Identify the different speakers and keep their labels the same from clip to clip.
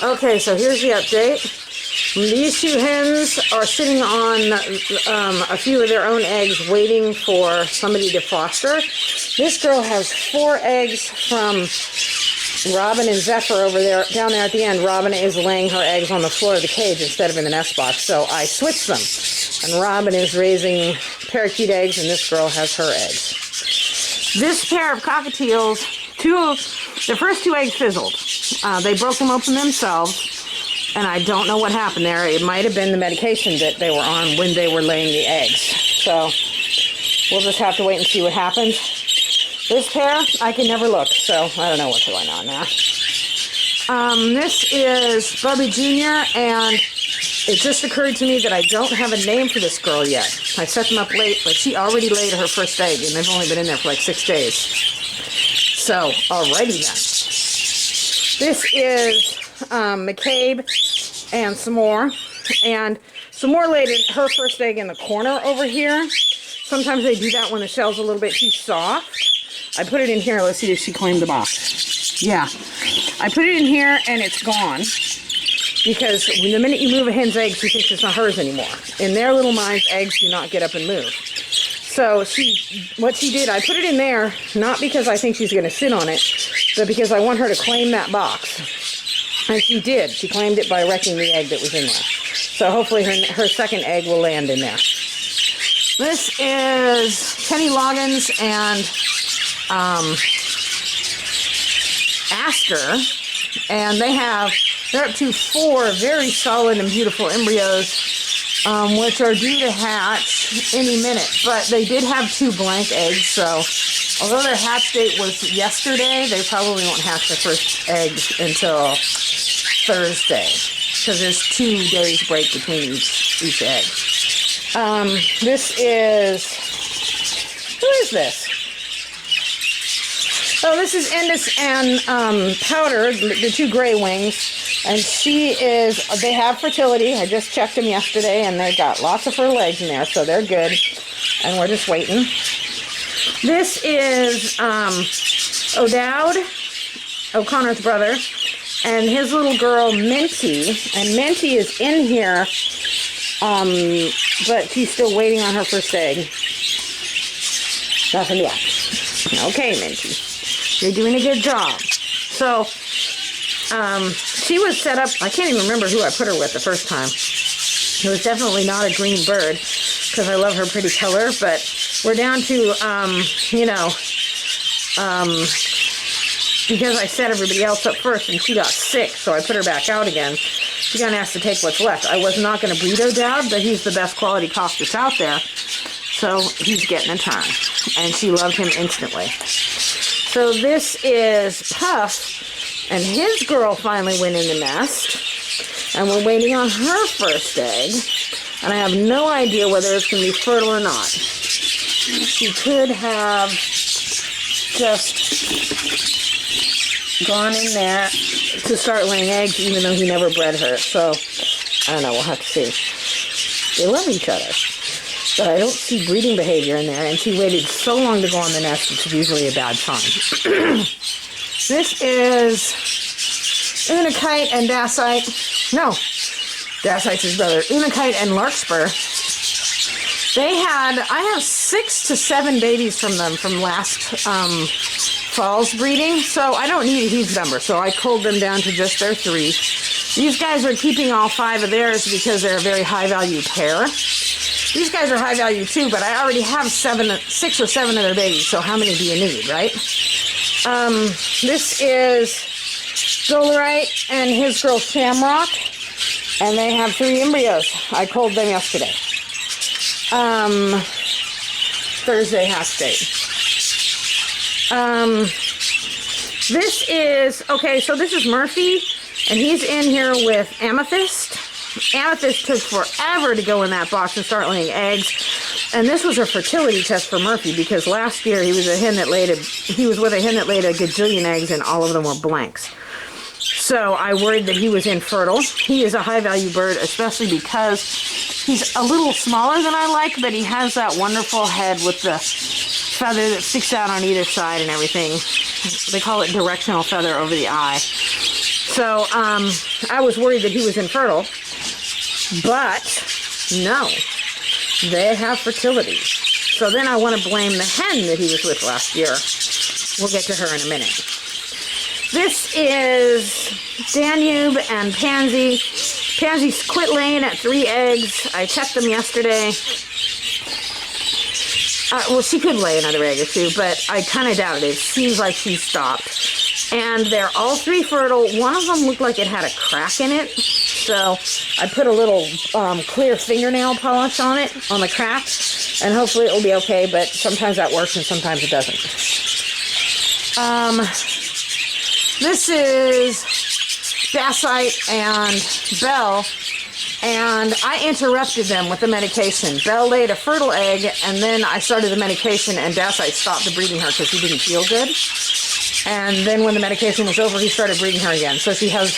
Speaker 1: Okay, so here's the update. These two hens are sitting on a few of their own eggs waiting for somebody to foster. This girl has 4 eggs from Robin and Zephyr over there, down there at the end. Robin is laying her eggs on the floor of the cage instead of in the nest box, so I switched them. And Robin is raising parakeet eggs, and this girl has her eggs. This pair of cockatiels, the first 2 eggs fizzled. They broke them open themselves, and I don't know what happened there. It might have been the medication that they were on when they were laying the eggs. So we'll just have to wait and see what happens. This pair, I can never look, so I don't know what's going on now. This is Bubby Jr., and it just occurred to me that I don't have a name for this girl yet. I set them up late, but she already laid her first egg, and they've only been in there for like 6 days. So, alrighty then. This is McCabe and S'more, and S'more laid her first egg in the corner over here. Sometimes they do that when the shell's a little bit too soft. I put it in here. Let's see if she claimed the box. Yeah. I put it in here, and it's gone. Because the minute you move a hen's egg, she thinks it's not hers anymore. In their little minds, eggs do not get up and move. So what she did, I put it in there, not because I think she's going to sit on it, but because I want her to claim that box. And she did. She claimed it by wrecking the egg that was in there. So hopefully her second egg will land in there. This is Kenny Loggins and Aster, and they're up to 4 very solid and beautiful embryos, which are due to hatch any minute. But they did have 2 blank eggs, so although their hatch date was yesterday, they probably won't hatch their first eggs until Thursday, because there's 2 days break between each egg. This is, who is this? Oh, this is Endus and Powder, the 2 gray wings, and they have fertility. I just checked them yesterday, and they got lots of fertile eggs in there, so they're good, and we're just waiting. This is O'Dowd, O'Connor's brother, and his little girl, Minty, and Minty is in here, but she's still waiting on her first egg. Nothing yet. Okay, Minty. You're doing a good job. So, she was set up, I can't even remember who I put her with the first time. It was definitely not a green bird, because I love her pretty color, but we're down to, because I set everybody else up first and she got sick, so I put her back out again. She's going to have to take what's left. I was not going to breed O'Dowd, but he's the best quality cock that's out there, so he's getting a turn, and she loved him instantly. So this is Puff, and his girl finally went in the nest, and we're waiting on her first egg, and I have no idea whether it's going to be fertile or not. She could have just gone in there to start laying eggs, even though he never bred her, so I don't know, we'll have to see. They love each other, but I don't see breeding behavior in there, and she waited so long to go on the nest, it's usually a bad sign. This is Unakite and Dacite. No, Dacite's his brother. Unakite and Larkspur. I have 6 to 7 babies from them from last fall's breeding, so I don't need a huge number, so I culled them down to just their 3. These guys are keeping all 5 of theirs because they're a very high-value pair. These guys are high-value too, but I already have 6 or 7 of their babies, so how many do you need, right? This is Dolerite and his girl Shamrock, and they have 3 embryos. I culled them yesterday. Thursday hatch date. This is Murphy, and he's in here with Amethyst. Amethyst took forever to go in that box and start laying eggs, and this was a fertility test for Murphy, because last year he was with a hen that laid a gajillion eggs, and all of them were blanks. So I worried that he was infertile. He is a high-value bird, especially because he's a little smaller than I like, but he has that wonderful head with the feather that sticks out on either side and everything. They call it directional feather over the eye. So I was worried that he was infertile, but no, they have fertility. So then I want to blame the hen that he was with last year. We'll get to her in a minute. This is Danube and Pansy. Pansy's quit laying at 3 eggs. I checked them yesterday. Well, she could lay another egg or two, but I kind of doubt it. It seems like she stopped. And they're all 3 fertile. One of them looked like it had a crack in it. So I put a little clear fingernail polish on it, on the crack. And hopefully it'll be okay, but sometimes that works and sometimes it doesn't. This is Dacite and Belle. And I interrupted them with the medication. Belle laid a fertile egg, and then I started the medication, and Dacite stopped breeding her because he didn't feel good. And then when the medication was over, he started breeding her again. So she has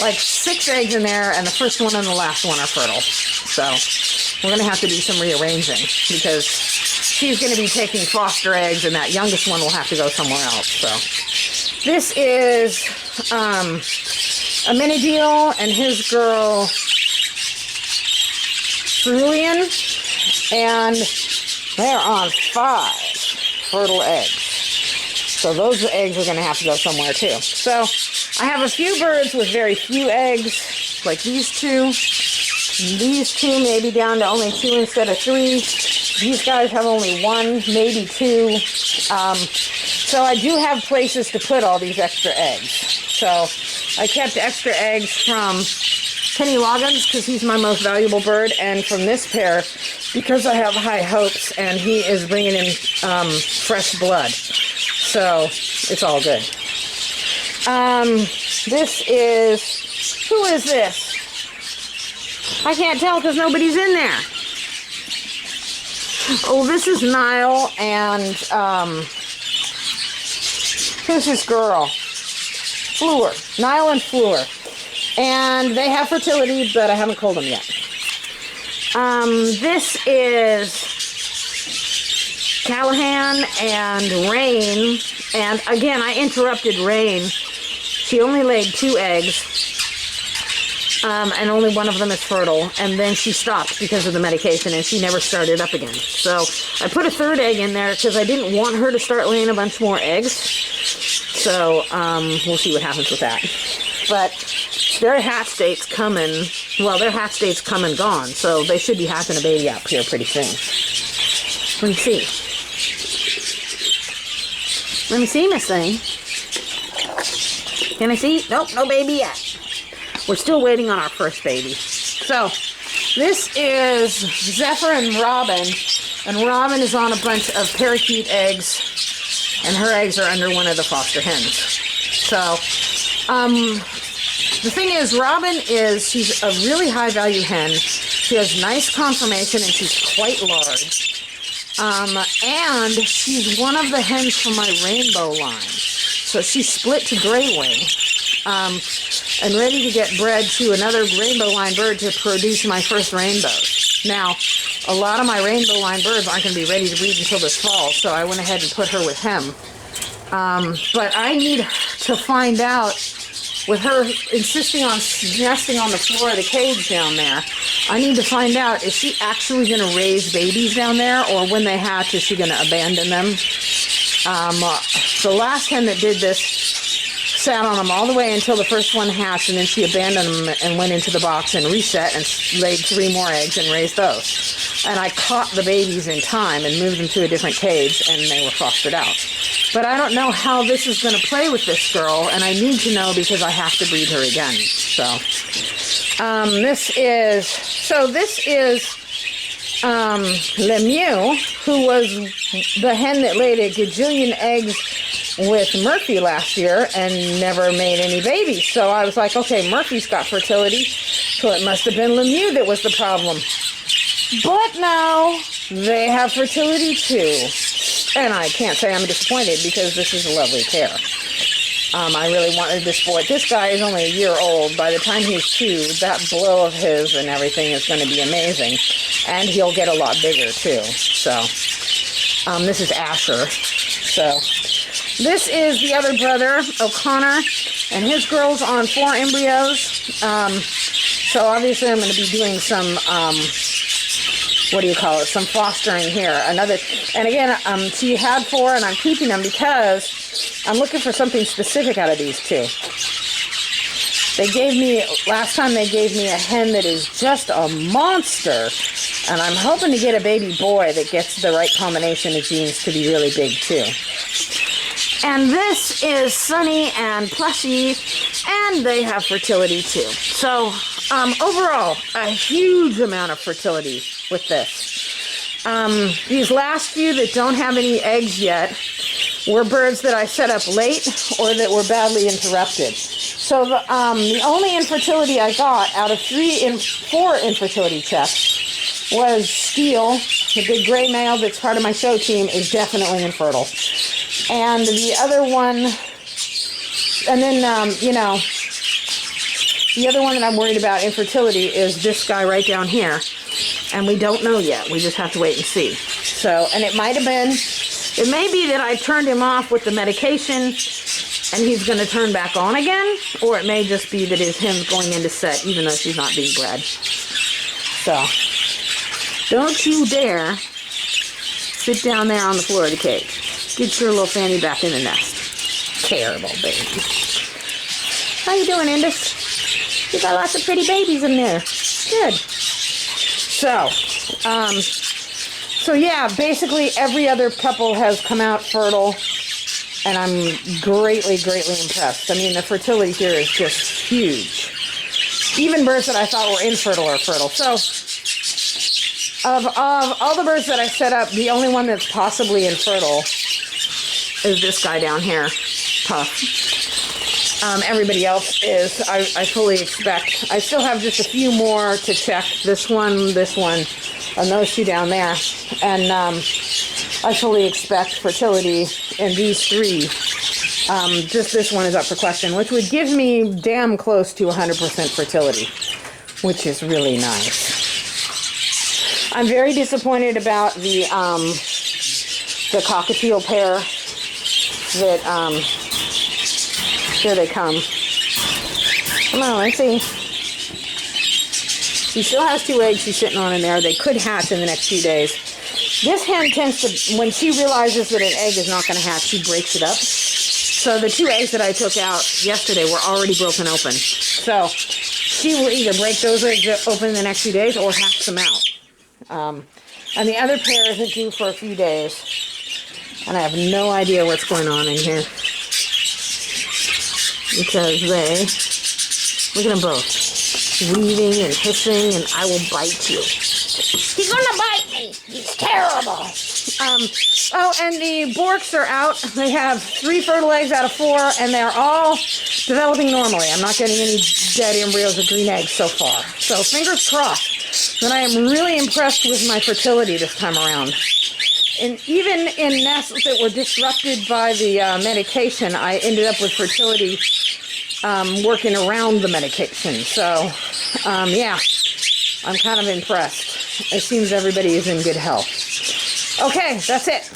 Speaker 1: like 6 eggs in there, and the first one and the last one are fertile. So we're going to have to do some rearranging because she's going to be taking foster eggs, and that youngest one will have to go somewhere else. So this is a mini deal and his girl Cerulean, and they're on 5 fertile eggs. So those eggs are going to have to go somewhere too. So I have a few birds with very few eggs, like these 2. These 2 maybe down to only 2 instead of 3. These guys have only 1, maybe 2. So I do have places to put all these extra eggs. So I kept extra eggs from Kenny Loggins because he's my most valuable bird, and from this pair because I have high hopes and he is bringing in fresh blood. So it's all good. This is, who is this? I can't tell because nobody's in there. Oh, this is Nile, and who's this girl? Fleur. Nile and Fleur. And they have fertility, but I haven't called them yet. This is Callahan and Rain. And again, I interrupted Rain. She only laid 2 eggs. And only one of them is fertile. And then she stopped because of the medication, and she never started up again. So I put a 3rd egg in there because I didn't want her to start laying a bunch more eggs. So we'll see what happens with that. But their hatch date's coming. Well, their hatch date's come and gone, so they should be hatching a baby up here pretty soon. Let me see. Let me see, Miss Thing. Can I see? Nope, no baby yet. We're still waiting on our first baby. So, this is Zephyr and Robin. And Robin is on a bunch of parakeet eggs. And her eggs are under one of the foster hens. So, the thing is, Robin she's a really high value hen. She has nice conformation and she's quite large. And she's one of the hens from my rainbow line. So she split to gray wing. And ready to get bred to another rainbow line bird to produce my first rainbows. Now, a lot of my rainbow line birds aren't going to be ready to breed until this fall, so I went ahead and put her with him. But I need to find out, with her insisting on nesting on the floor of the cage down there, I need to find out, is she actually going to raise babies down there, or when they hatch, is she going to abandon them? The last hen that did this sat on them all the way until the first one hatched, and then she abandoned them and went into the box and reset and laid 3 more eggs and raised those. And I caught the babies in time and moved them to a different cage, and they were fostered out. But I don't know how this is going to play with this girl, and I need to know because I have to breed her again. So, this is Lemieux, who was the hen that laid a gajillion eggs with Murphy last year and never made any babies. So I was like, okay, Murphy's got fertility, so it must have been Lemieux that was the problem. But now they have fertility too. And I can't say I'm disappointed because this is a lovely pair. I really wanted this boy. This guy is only a year old. By the time he's 2, that blow of his and everything is going to be amazing. And he'll get a lot bigger too. So, this is Asher. So, this is the other brother, O'Connor. and his girl's on 4 embryos. So obviously I'm going to be doing some, what do you call it, some fostering here. And again, she had 4 and I'm keeping them because I'm looking for something specific out of these 2. Last time they gave me a hen that is just a monster. And I'm hoping to get a baby boy that gets the right combination of genes to be really big too. And this is Sunny and Plushy, and they have fertility too. So overall, a huge amount of fertility with this. These last few that don't have any eggs yet were birds that I set up late or that were badly interrupted. So the only infertility I got out of 4 infertility checks was Steel, the big gray male that's part of my show team, is definitely infertile. And the other one, and then, the other one that I'm worried about infertility is this guy right down here. And we don't know yet. We just have to wait and see. So, and it may be that I turned him off with the medication and he's going to turn back on again, or it may just be that his hen's going into set even though she's not being bred. So, don't you dare sit down there on the floor of the cage. Get your little fanny back in the nest. Terrible baby. How you doing, Indus? You got lots of pretty babies in there. Good. So yeah, basically every other couple has come out fertile, and I'm greatly, greatly impressed. I mean, the fertility here is just huge. Even birds that I thought were infertile are fertile. So, of all the birds that I set up, the only one that's possibly infertile is this guy down here, Puff. Everybody else is, I fully expect. I still have just a few more to check. This one, and those 2 down there. And I fully expect fertility in these 3. Just this one is up for question, which would give me damn close to 100% fertility, which is really nice. I'm very disappointed about the cockatiel pair that, here they come. Come on, let's see. She still has 2 eggs she's sitting on in there. They could hatch in the next few days. This hen tends to, when she realizes that an egg is not going to hatch, she breaks it up. So the 2 eggs that I took out yesterday were already broken open. So she will either break those eggs open in the next few days or hatch them out. And the other pair isn't due for a few days. And I have no idea what's going on in here. Because look at them both, weaving and hissing, and I will bite you. He's gonna bite me. He's terrible. Oh, and the Borks are out. They have 3 fertile eggs out of 4, and they're all developing normally. I'm not getting any dead embryos or green eggs so far. So fingers crossed. But I am really impressed with my fertility this time around. And even in nests that were disrupted by the medication, I ended up with fertility working around the medication. So, yeah, I'm kind of impressed. It seems everybody is in good health. Okay, that's it.